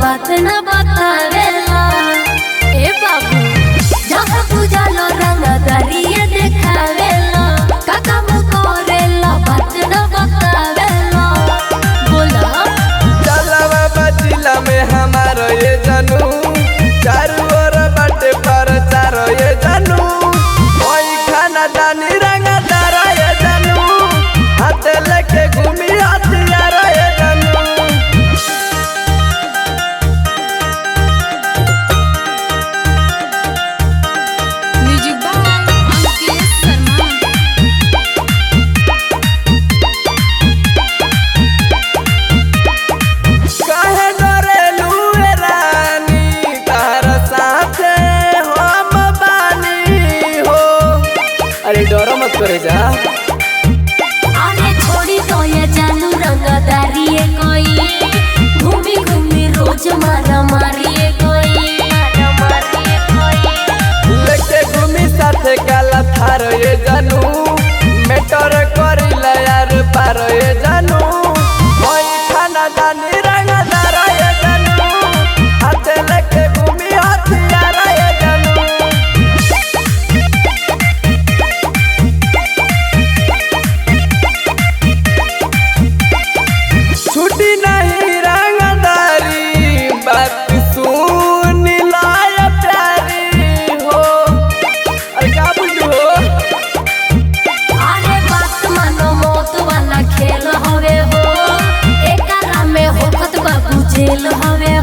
बात न बतावेला ए बाबू जहाँ पूजालो रंग दरिया देखावेला काका मुकोरेला बात न बतावेला बोला चलवा बजिला में हमारो ये जानू चारों ओर बाटे पर चारो ये जानू कोई खाना दानी रंग दारा ये जानू हाथ लेके घूमी हथियार ये जानू अरे डरो मत करे जा अरे छोड़ी तो ये जानू रंगदारी कोई घूमी घूमी रोज मारा मारिए कोई लेके घूमी साथे काला थारो ये जानू मेटर करिला यार पारो ये जानू कोई खाना दानी रंगदार ये जानू हाथे लेके घूमी हथियार ये जानू छुट्टी नहीं रंगदारी बात सुन लाय प्यारी हो अरे क्या बोलू हो अरे बात मानो मौत वाला खेल हवे हो एकरा में होखत बाबू जेल हवे